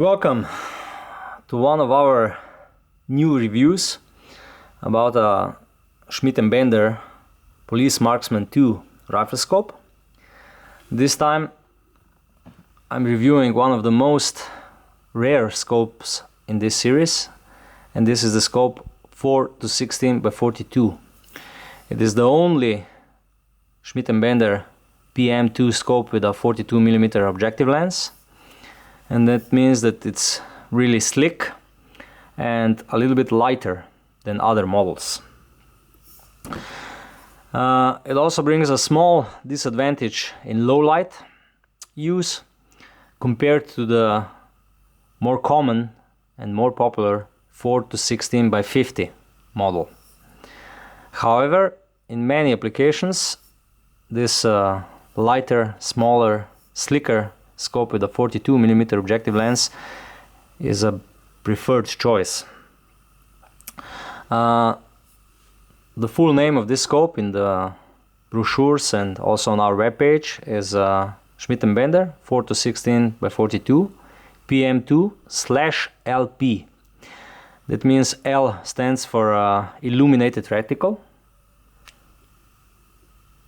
Welcome to one of our new reviews about a Schmidt & Bender Police Marksman 2 rifle scope. This time I'm reviewing one of the most rare scopes in this series, and this is the scope 4-16 by 42. It is the only Schmidt & Bender PM2 scope with a 42mm objective lens, and that means that it's really slick and a little bit lighter than other models. It also brings a small disadvantage in low light use compared to the more common and more popular 4-16 by 50 model. However, in many applications, this lighter, smaller, slicker scope with a 42mm objective lens is a preferred choice. The full name of this scope in the brochures and also on our webpage is Schmidt & Bender 4-16 by 42 PM2/LP. That means L stands for illuminated reticle.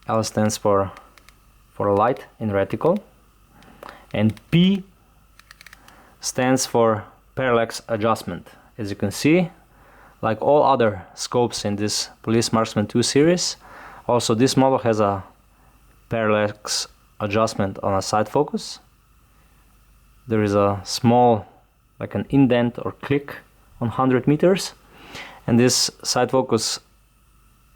L stands for light in reticle, and P stands for parallax adjustment. As you can see, like all other scopes in this Police Marksman 2 series, also this model has a parallax adjustment on a side focus. There is a small, like an indent or click on 100 meters, and this side focus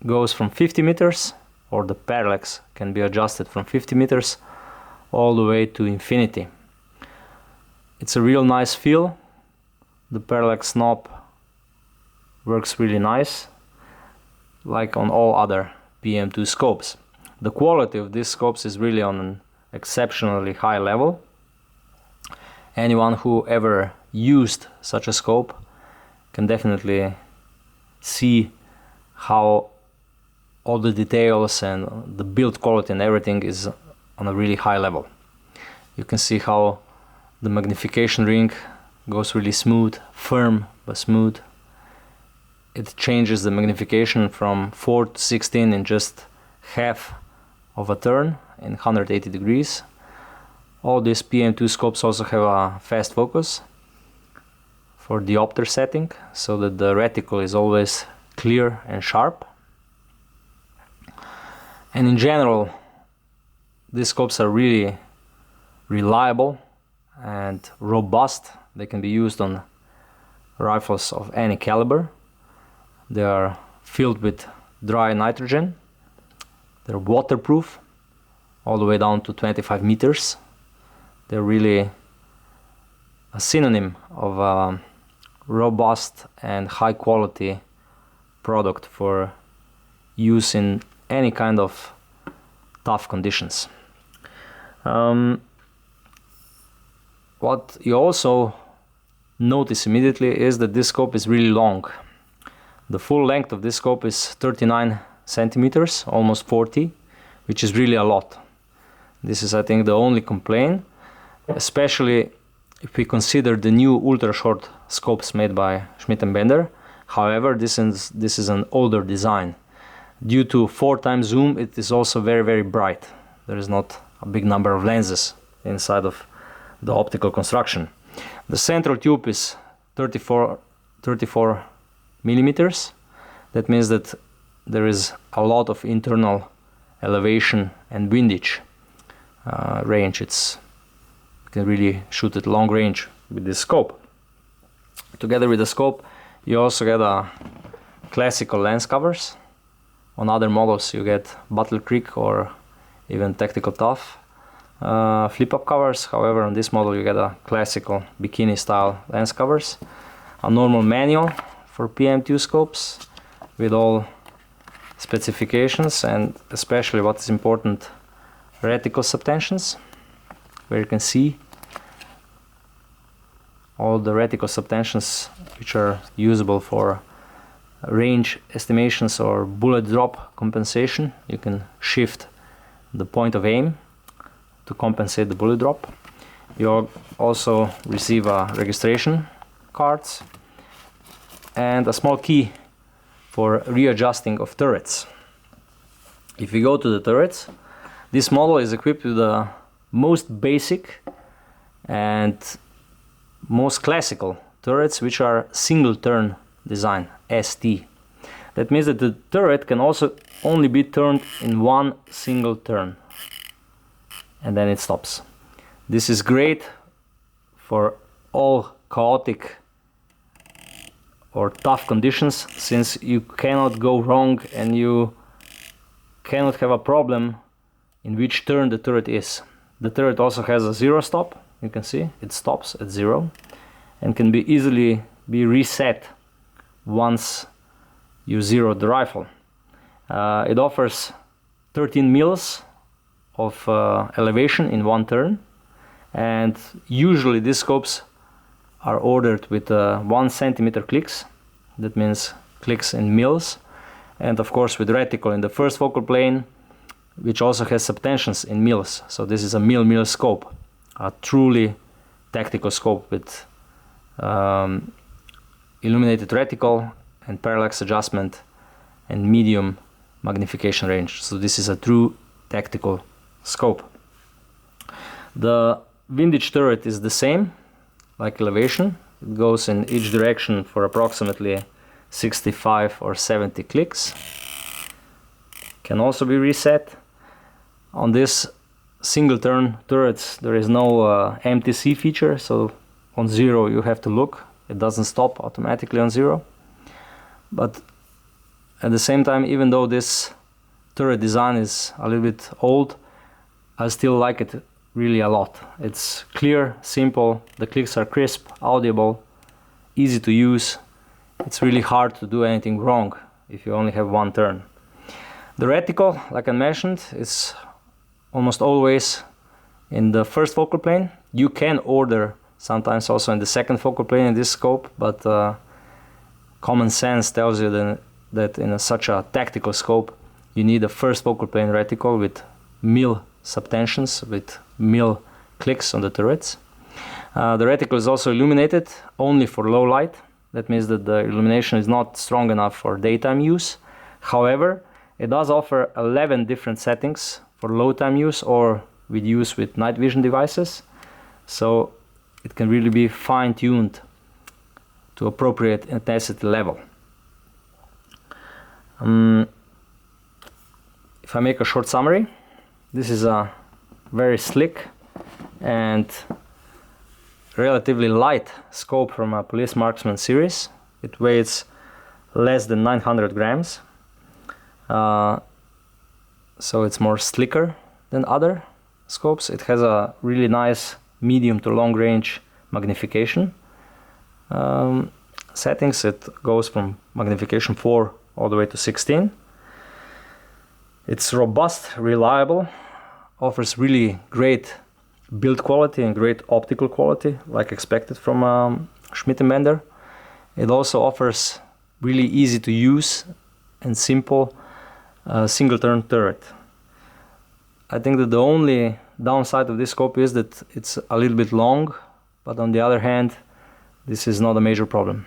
goes from 50 meters, or the parallax can be adjusted from 50 meters all the way to infinity. It's a real nice feel. The parallax knob works really nice, like on all other PM2 scopes. The quality of these scopes is really on an exceptionally high level. Anyone who ever used such a scope can definitely see how all the details and the build quality and everything is on a really high level. You can see how the magnification ring goes really smooth, firm but smooth. It changes the magnification from 4-16 in just half of a turn in 180 degrees. All these PM2 scopes also have a fast focus for diopter setting, so that the reticle is always clear and sharp. And in general, these scopes are really reliable and robust. They can be used on rifles of any caliber. They are filled with dry nitrogen. They're waterproof all the way down to 25 meters. They're really a synonym of a robust and high quality product for use in any kind of tough conditions. What you also notice immediately is that this scope is really long. The full length of this scope is 39 centimeters, almost 40, which is really a lot. This is, I think, the only complaint, especially if we consider the new ultra short scopes made by Schmidt & Bender. However, this is an older design. Due to 4x zoom, it is also very, very bright. There is not a big number of lenses inside of the optical construction. The central tube is 34 millimeters. That means that there is a lot of internal elevation and windage range. You can really shoot at long range with this scope. Together with the scope, you also get a classical lens covers. On other models you get Battle Creek or even Tactical Tough flip-up covers. However, on this model you get a classical bikini style lens covers, a normal manual for PM2 scopes with all specifications, and especially what is important, reticle subtensions, where you can see all the reticle subtensions which are usable for range estimations or bullet drop compensation. You can shift the point of aim to compensate the bullet drop. You also receive registration cards and a small key for readjusting of turrets. If we go to the turrets, this model is equipped with the most basic and most classical turrets, which are single turn design, ST. That means that the turret can also only be turned in one single turn, and then it stops. This is great for all chaotic or tough conditions, since you cannot go wrong and you cannot have a problem in which turn the turret is. The turret also has a zero stop. You can see it stops at 0 and can be easily be reset once you zero the rifle. It offers 13 mils of elevation in one turn, and usually these scopes are ordered with 1 centimeter clicks. That means clicks in mils, and of course with reticle in the first focal plane, which also has subtensions in mils. So this is a mil scope, a truly tactical scope with illuminated reticle and parallax adjustment and medium magnification range. So this is a true tactical scope. The windage turret is the same, like elevation. It goes in each direction for approximately 65 or 70 clicks. Can also be reset. On this single turn turrets there is no MTC feature, so on 0 you have to look. It doesn't stop automatically on 0. But at the same time, even though this turret design is a little bit old, I still like it really a lot. It's clear, simple, the clicks are crisp, audible, easy to use. It's really hard to do anything wrong if you only have one turn. The reticle, like I mentioned, is almost always in the first focal plane. You can order sometimes also in the second focal plane in this scope, but common sense tells you that in such a tactical scope you need a first focal plane reticle with mil subtensions, with mil clicks on the turrets. The reticle is also illuminated only for low light. That means that the illumination is not strong enough for daytime use. However, it does offer 11 different settings for low time use or with use with night vision devices. So it can really be fine-tuned to appropriate intensity level. If I make a short summary, this is a very slick and relatively light scope from a Police Marksman series. It weighs less than 900 grams. So it's more slicker than other scopes. It has a really nice medium to long range magnification settings. It goes from magnification 4 all the way to 16. It's robust, reliable, offers really great build quality and great optical quality, like expected from Schmidt & Bender. It also offers really easy to use and simple single turn turret. I think that the only downside of this scope is that it's a little bit long, but on the other hand, this is not a major problem.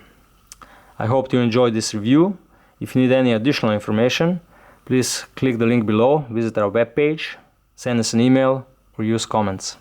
I hope you enjoyed this review. If you need any additional information, please click the link below, visit our webpage, send us an email, or use comments.